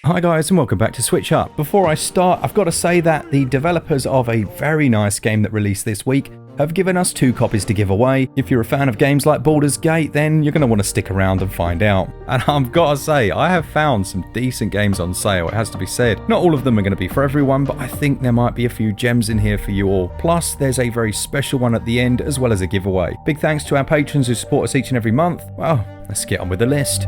Hi guys and welcome back to SwitchUp. Before I start, I've got to say that the developers of a very nice game that released this week have given us 2 copies to give away. If you're a fan of games like Baldur's Gate, then you're going to want to stick around and find out. And I've got to say, I have found some decent games on sale, it has to be said. Not all of them are going to be for everyone, but I think there might be a few gems in here for you all. Plus, there's a very special one at the end, as well as a giveaway. Big thanks to our patrons who support us each and every month. Well, let's get on with the list.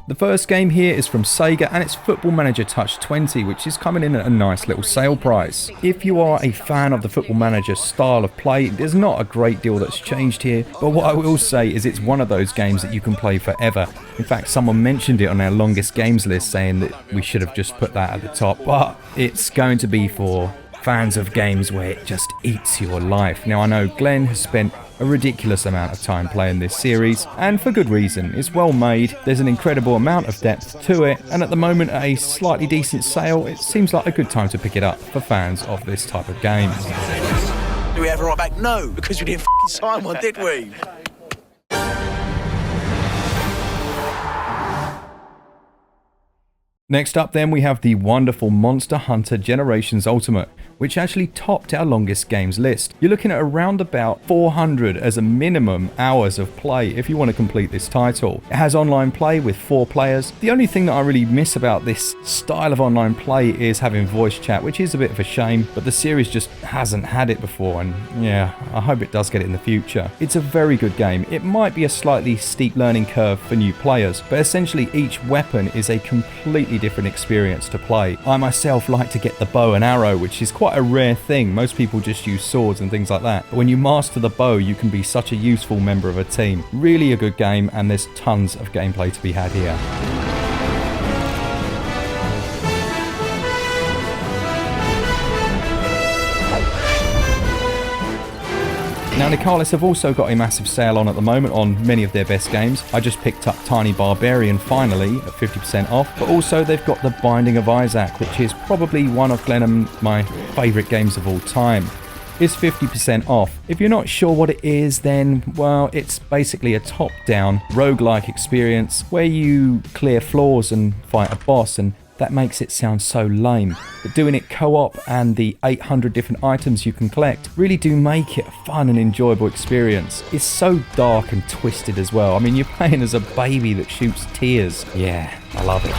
The first game here is from Sega and it's Football Manager Touch 20, which is coming in at a nice little sale price. If you are a fan of the Football Manager style of play, there's not a great deal that's changed here, but what I will say is it's one of those games that you can play forever. In fact, someone mentioned it on our longest games list, saying that we should have just put that at the top, but it's going to be for fans of games where it just eats your life. Now I know Glen has spent a ridiculous amount of time playing this series, and for good reason. It's well made, there's an incredible amount of depth to it, and at the moment at a slightly decent sale, it seems like a good time to pick it up for fans of this type of game. Do we have a right back? No, because we didn't f***ing sign one, did we? Next up then we have the wonderful Monster Hunter Generations Ultimate, which actually topped our longest games list. You're looking at around about 400 as a minimum hours of play if you want to complete this title. It has online play with 4 players. The only thing that I really miss about this style of online play is having voice chat, which is a bit of a shame, but the series just hasn't had it before, and yeah, I hope it does get it in the future. It's a very good game. It might be a slightly steep learning curve for new players, but essentially each weapon is a completely different experience to play. I myself like to get the bow and arrow, which is quite a rare thing. Most people just use swords and things like that. But when you master the bow, you can be such a useful member of a team. Really a good game, and there's tons of gameplay to be had here. Now Nicalis have also got a massive sale on at the moment on many of their best games. I just picked up Tiny Barbarian finally at 50% off, but also they've got The Binding of Isaac, which is probably one of Glen and my favourite games of all time. It's 50% off. If you're not sure what it is, then, well, it's basically a top-down roguelike experience where you clear floors and fight a boss, and that makes it sound so lame. But doing it co-op and the 800 different items you can collect really do make it a fun and enjoyable experience. It's so dark and twisted as well. I mean, you're playing as a baby that shoots tears. Yeah, I love it.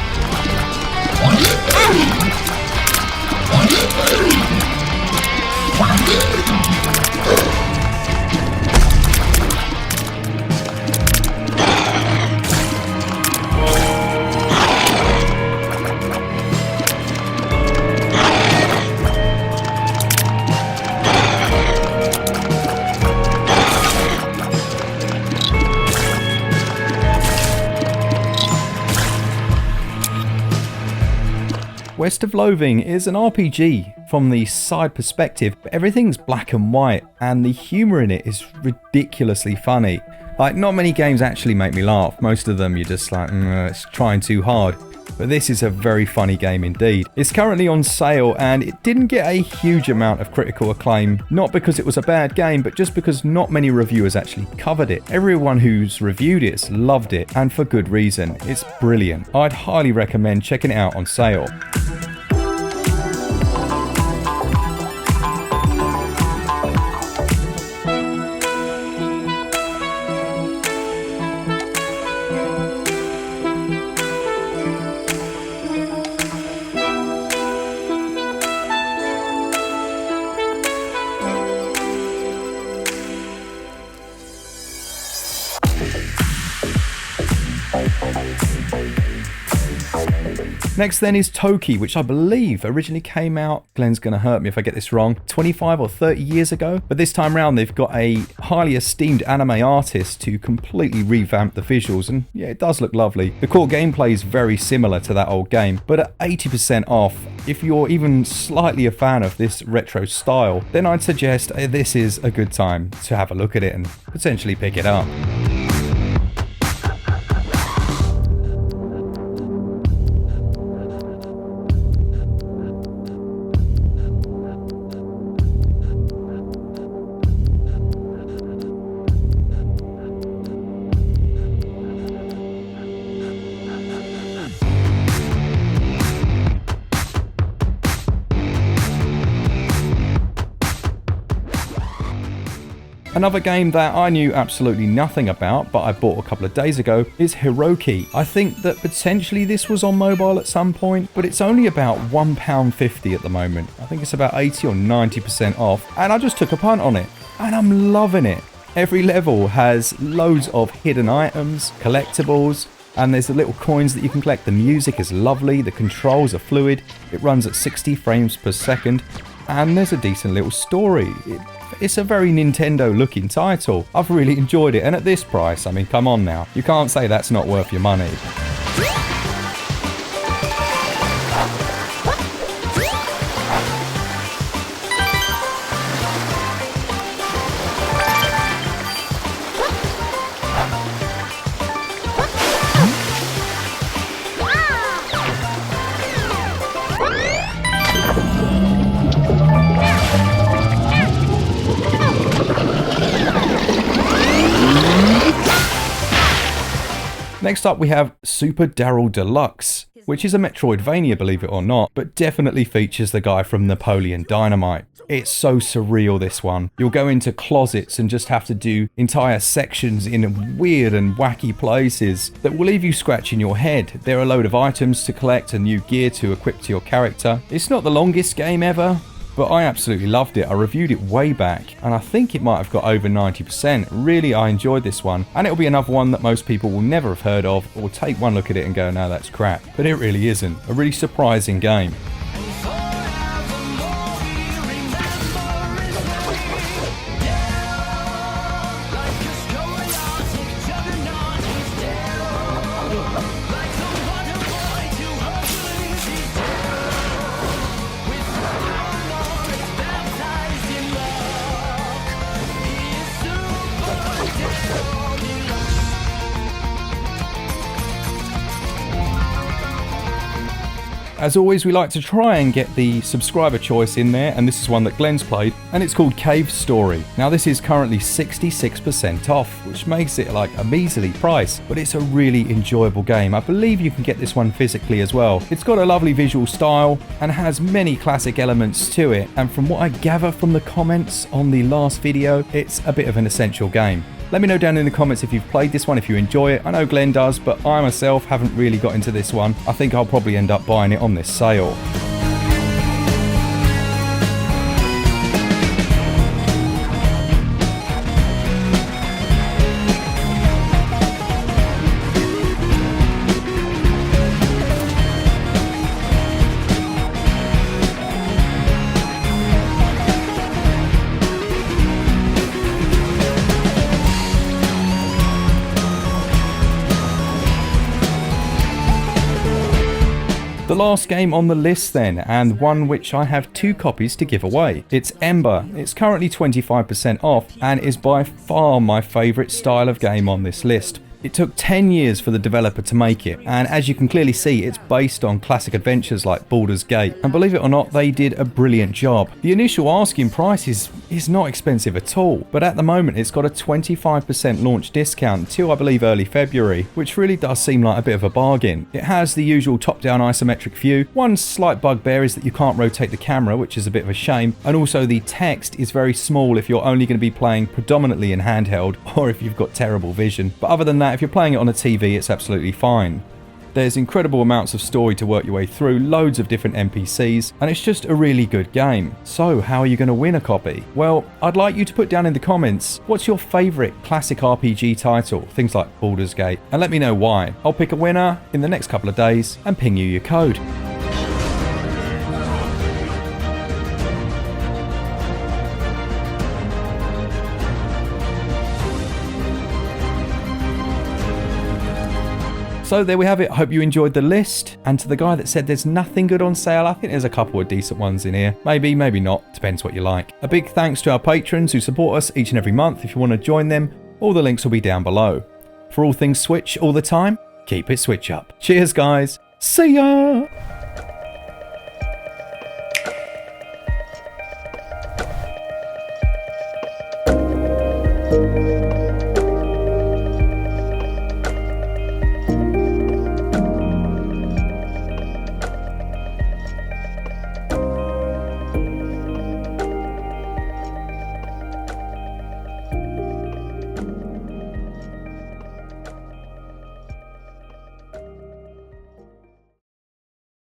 West of Loathing is an RPG from the side perspective, but everything's black and white, and the humour in it is ridiculously funny. Like, not many games actually make me laugh. Most of them you're just like, it's trying too hard. But this is a very funny game indeed. It's currently on sale and it didn't get a huge amount of critical acclaim, not because it was a bad game, but just because not many reviewers actually covered it. Everyone who's reviewed it loved it, and for good reason. It's brilliant. I'd highly recommend checking it out on sale. Next then is Toki, which I believe originally came out, Glen's going to hurt me if I get this wrong, 25 or 30 years ago. But this time around they've got a highly esteemed anime artist to completely revamp the visuals, and yeah, it does look lovely. The core gameplay is very similar to that old game, but at 80% off, if you're even slightly a fan of this retro style, then I'd suggest this is a good time to have a look at it and potentially pick it up. Another game that I knew absolutely nothing about, but I bought a couple of days ago, is Hiroki. I think that potentially this was on mobile at some point, but it's only about £1.50 at the moment. I think it's about 80 or 90% off, and I just took a punt on it, and I'm loving it. Every level has loads of hidden items, collectibles, and there's the little coins that you can collect. The music is lovely, the controls are fluid, it runs at 60 frames per second, and there's a decent little story. It's a very Nintendo looking title. I've really enjoyed it, and at this price, I mean, come on now, you can't say that's not worth your money. Next up we have Super Darrell Deluxe, which is a Metroidvania, believe it or not, but definitely features the guy from Napoleon Dynamite. It's so surreal, this one. You'll go into closets and just have to do entire sections in weird and wacky places that will leave you scratching your head. There are a load of items to collect and new gear to equip to your character. It's not the longest game ever, but I absolutely loved it. I reviewed it way back, and I think it might have got over 90%. Really, I enjoyed this one, and it'll be another one that most people will never have heard of, or take one look at it and go, no, that's crap. But it really isn't. A really surprising game. As always, we like to try and get the subscriber choice in there, and this is one that Glen's played, and it's called Cave Story. Now this is currently 66% off, which makes it like a measly price, but it's a really enjoyable game. I believe you can get this one physically as well. It's got a lovely visual style and has many classic elements to it, and from what I gather from the comments on the last video, it's a bit of an essential game. Let me know down in the comments if you've played this one, if you enjoy it. I know Glen does, but I myself haven't really got into this one. I think I'll probably end up buying it on this sale. The last game on the list then, and one which I have 2 copies to give away. It's Ember. It's currently 25% off and is by far my favourite style of game on this list. It took 10 years for the developer to make it, and as you can clearly see, it's based on classic adventures like Baldur's Gate, and believe it or not, they did a brilliant job. The initial asking price is not expensive at all, but at the moment it's got a 25% launch discount until I believe early February, which really does seem like a bit of a bargain. It has the usual top-down isometric view. One slight bugbear is that you can't rotate the camera, which is a bit of a shame, and also the text is very small if you're only going to be playing predominantly in handheld, or if you've got terrible vision. But other than that, if you're playing it on a TV, it's absolutely fine. There's incredible amounts of story to work your way through, loads of different NPCs, and it's just a really good game. So how are you going to win a copy? Well, I'd like you to put down in the comments, what's your favourite classic RPG title, things like Baldur's Gate, and let me know why. I'll pick a winner in the next couple of days and ping you your code. So there we have it. I hope you enjoyed the list. And to the guy that said there's nothing good on sale, I think there's a couple of decent ones in here. Maybe, maybe not. Depends what you like. A big thanks to our patrons who support us each and every month. If you want to join them, all the links will be down below. For all things Switch all the time, keep it Switch up. Cheers, guys. See ya!